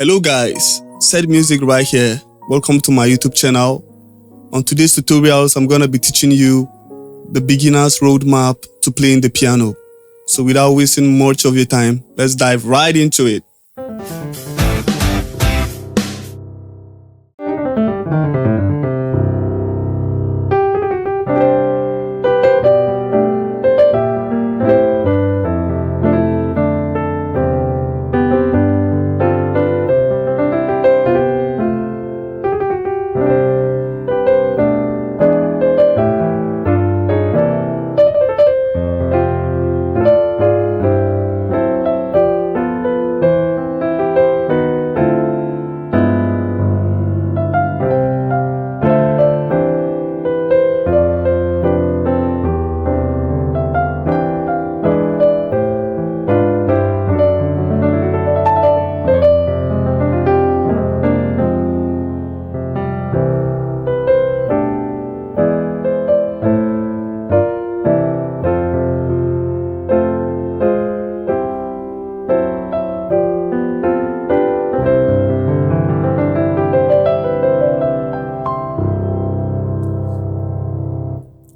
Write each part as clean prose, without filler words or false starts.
Hello guys, Said Music right here. Welcome to my YouTube channel. On today's tutorials, I'm going to be teaching you the beginner's roadmap to playing the piano. So without wasting much of your time, let's dive right into it.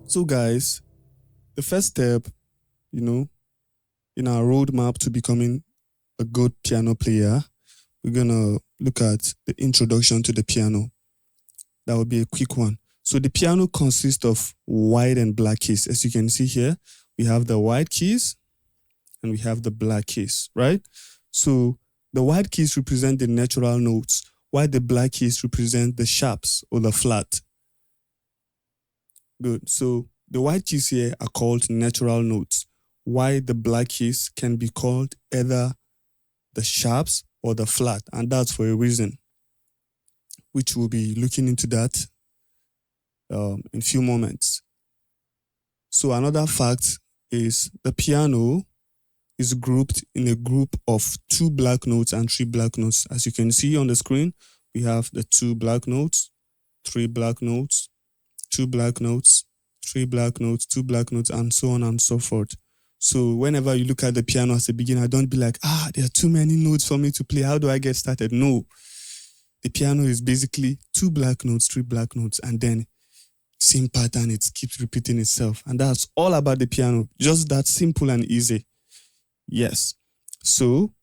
So guys, the first step, in our roadmap to becoming a good piano player, we're going to look at the introduction to the piano. That will be a quick one. So the piano consists of white and black keys. As you can see here, we have the white keys and we have the black keys, right? So the white keys represent the natural notes, while the black keys represent the sharps or the flat. Good. So the white keys here are called natural notes, while the black keys can be called either the sharps or the flat, and that's for a reason, which we'll be looking into that in a few moments. So another fact is the piano is grouped in a group of 2 black notes and 3 black notes. As you can see on the screen, we have the 2 black notes, 3 black notes, 2 black notes, 3 black notes, 2 black notes, and so on and so forth. So whenever you look at the piano as a beginner, don't be like, there are too many notes for me to play. How do I get started? No. The piano is basically 2 black notes, 3 black notes, and then same pattern, it keeps repeating itself. And that's all about the piano. Just that simple and easy. Yes. So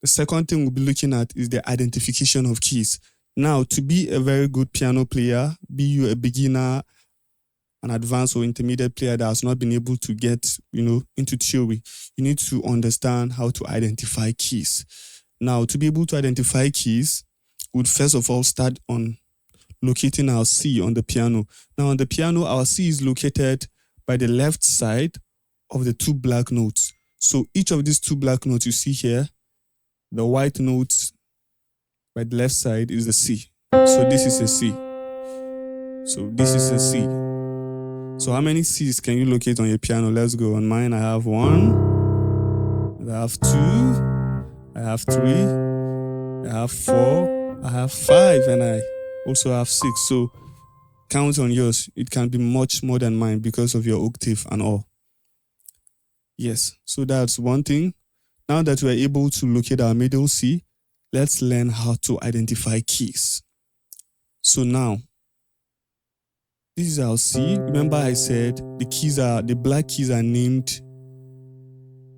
the second thing we'll be looking at is the identification of keys. Now, to be a very good piano player, be you a beginner, an advanced or intermediate player that has not been able to get, into theory, you need to understand how to identify keys. Now, to be able to identify keys, we would first of all start on locating our C on the piano. Now, on the piano, our C is located by the left side of the 2 black notes. So each of these 2 black notes you see here, the white notes by the left side is the C. So this is a C. So this is a C. So how many C's can you locate on your piano? Let's go. On mine, I have 1, I have 2, I have 3, I have 4, I have 5, and I also have 6. So count on yours. It can be much more than mine because of your octave and all. Yes, so that's one thing. Now that we are able to locate our middle C, let's learn how to identify keys. So now, this is our C. Remember I said the black keys are named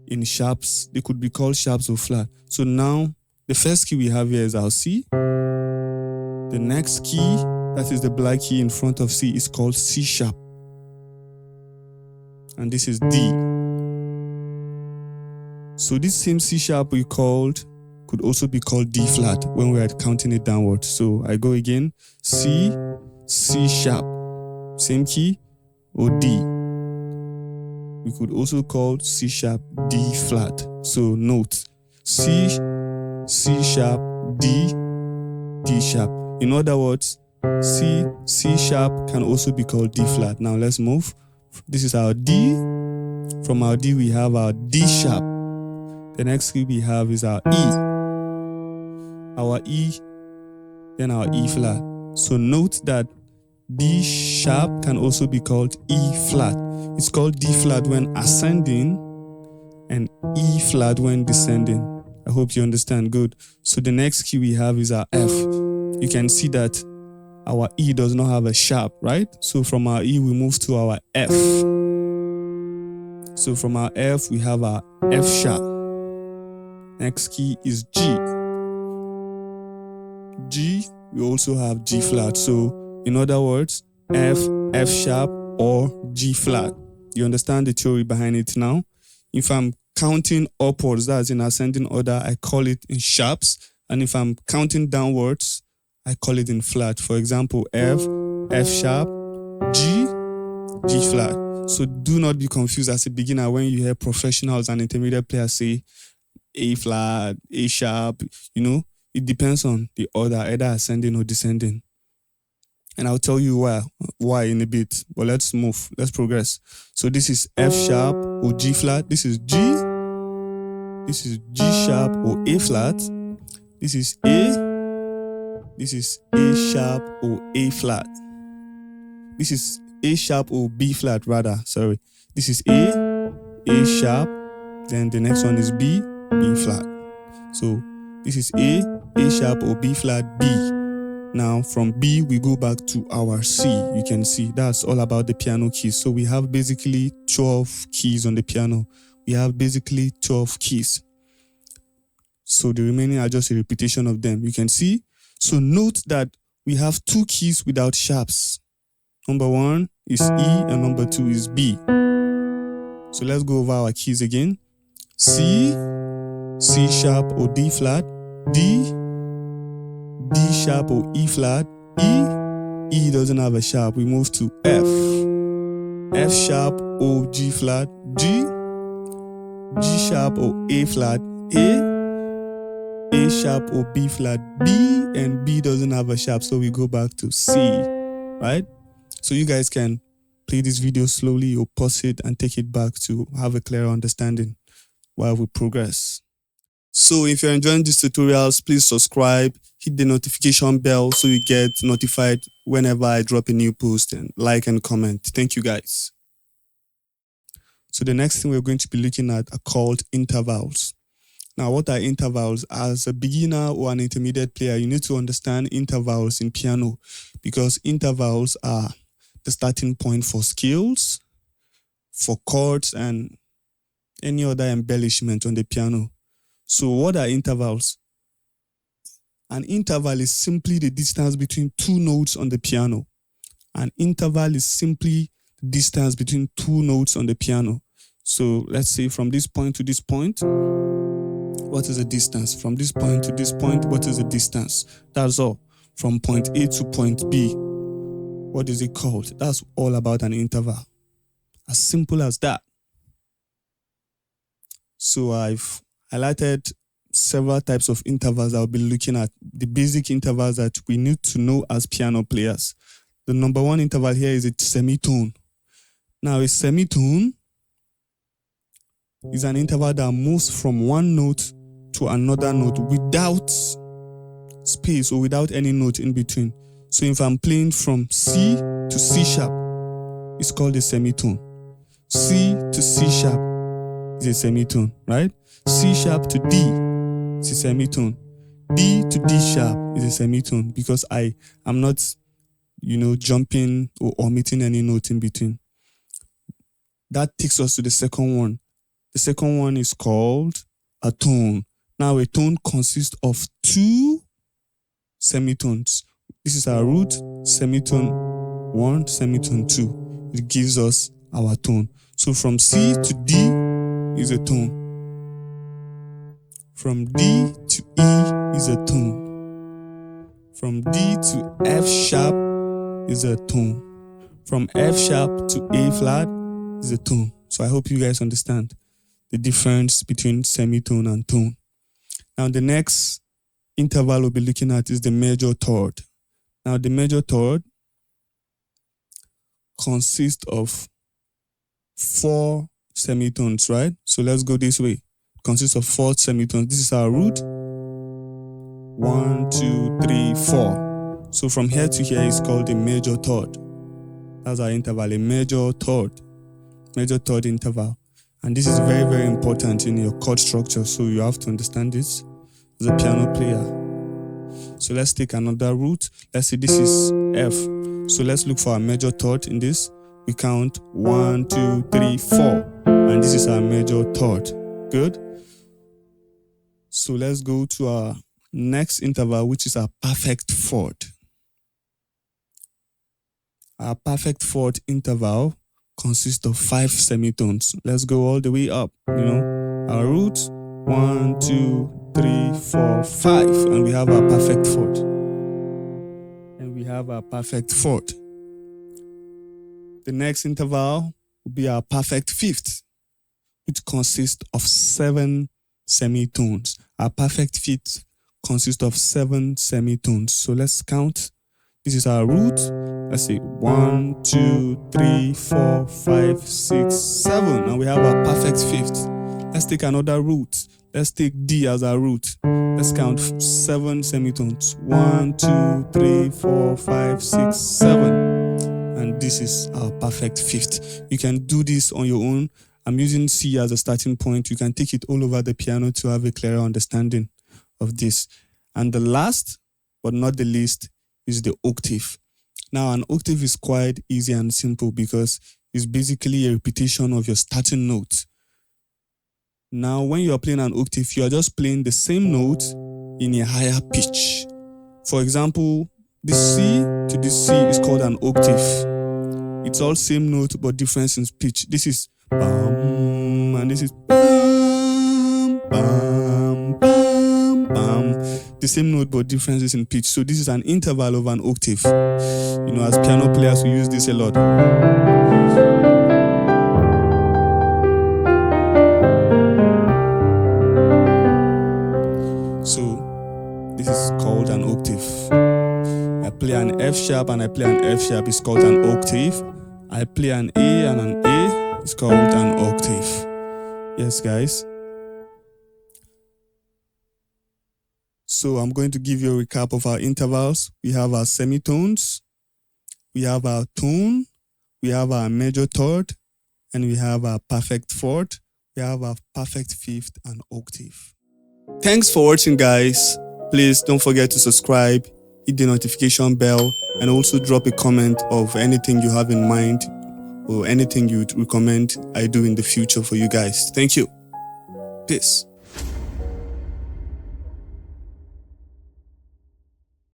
in sharps. They could be called sharps or flat. So now, the first key we have here is our C. The next key, that is the black key in front of C, is called C sharp. And this is D. So this same C sharp could also be called D flat when we are counting it downwards. So I go again, C, C sharp, same key, or D. We could also call C sharp D flat. So note, C, C sharp, D, D sharp. In other words, C, C sharp can also be called D flat. Now let's move. This is our D. From our D, we have our D sharp. The next key we have is our E. Our E, then our E flat. So note that D sharp can also be called E flat. It's called D flat when ascending and E flat when descending. I hope you understand. Good. So the next key we have is our F. You can see that our E does not have a sharp, right? So from our E, we move to our F. So from our F, we have our F sharp. Next key is G. G, we also have G flat. So in other words, F, F sharp, or G flat. You understand the theory behind it now? If I'm counting upwards, that's in ascending order, I call it in sharps. And if I'm counting downwards, I call it in flat. For example, F, F sharp, G, G flat. So do not be confused as a beginner when you hear professionals and intermediate players say A flat, A sharp, it depends on the order, either ascending or descending. And I'll tell you why in a bit, but let's move, let's progress. So this is F sharp or G flat. This is G. This is G sharp or A flat. This is A. This is A sharp or A flat. This is A sharp or B flat rather, sorry. This is A sharp, then the next one is B, B flat. So this is A sharp or B flat, B. Now from B, we go back to our C. You can see that's all about the piano keys. So we have basically 12 keys on the piano. We have basically 12 keys. So the remaining are just a repetition of them. You can see. So note that we have 2 keys without sharps. Number 1 is E and number 2 is B. So let's go over our keys again. C, C sharp or D flat, D, D sharp or E flat, E doesn't have a sharp. We move to F, F sharp or G flat, G, G sharp or A flat, A sharp or B flat, B, and B doesn't have a sharp, so we go back to C, right? So you guys can play this video slowly or pause it and take it back to have a clearer understanding while we progress. So if you're enjoying these tutorials, please subscribe, hit the notification bell so you get notified whenever I drop a new post, and like and comment. Thank you guys. So the next thing we're going to be looking at are called intervals. Now, what are intervals? As a beginner or an intermediate player, you need to understand intervals in piano because intervals are the starting point for scales, for chords, and any other embellishment on the piano. So what are intervals? An interval is simply the distance between 2 notes on the piano. An interval is simply the distance between 2 notes on the piano. So let's say from this point to this point, what is the distance? From this point to this point, what is the distance? That's all. From point A to point B, what is it called? That's all about an interval. As simple as that. So I've highlighted several types of intervals I'll be looking at. The basic intervals that we need to know as piano players. The number 1 interval here is a semitone. Now a semitone is an interval that moves from one note to another note without space or without any note in between. So if I'm playing from C to C sharp, it's called a semitone. C to C sharp is a semitone, right? C sharp to D is a semitone. D to D sharp is a semitone because I am not, jumping or omitting any note in between. That takes us to the second one. The second one is called a tone. Now a tone consists of 2 semitones. This is our root, semitone 1, semitone 2. It gives us our tone. So from C to D is a tone. From D to E is a tone. From D to F sharp is a tone. From F sharp to A flat is a tone. So I hope you guys understand the difference between semitone and tone. Now the next interval we'll be looking at is the major third. Now the major third consists of 4 semitones, right? So let's go this way. It consists of 4 semitones. This is our root. 1, 2, 3, 4. So from here to here is called a major third. That's our interval, a major third interval. And this is very, very important in your chord structure, so you have to understand this as a piano player. So let's take another root. Let's say this is F. So let's look for a major third in this. We count 1, 2, 3, 4. And this is our major third. Good? So let's go to our next interval, which is our perfect fourth. Our perfect fourth interval consists of 5 semitones. Let's go all the way up. Our root, 1, 2, 3, 4, 5, and we have our perfect fourth. The next interval will be our perfect fifth, which consists of 7 semitones. Our perfect fifth consists of 7 semitones. So let's count. This is our root. Let's say 1, 2, 3, 4, 5, 6, 7. And we have our perfect fifth. Let's take another root. Let's take D as our root. Let's count 7 semitones. 1, 2, 3, 4, 5, 6, 7. And this is our perfect fifth. You can do this on your own. I'm using C as a starting point. You can take it all over the piano to have a clearer understanding of this. And the last, but not the least, is the octave. Now, an octave is quite easy and simple because it's basically a repetition of your starting note. Now, when you are playing an octave, you are just playing the same note in a higher pitch. For example, this C to this C is called an octave. It's all same note but difference in pitch. This is bam, and this is bam, bam, bam, bam. The same note but differences in pitch. So this is an interval of an octave. As piano players, we use this a lot. So this is called an octave. I play an F sharp and I play an F sharp. It's called an octave. I play an A and an A. It's called an octave. Yes, guys. So I'm going to give you a recap of our intervals. We have our semitones, we have our tone, we have our major third, and we have our perfect fourth, we have our perfect fifth and octave. Thanks for watching, guys. Please don't forget to subscribe, hit the notification bell, and also drop a comment of anything you have in mind or anything you'd recommend I do in the future for you guys. Thank you. Peace.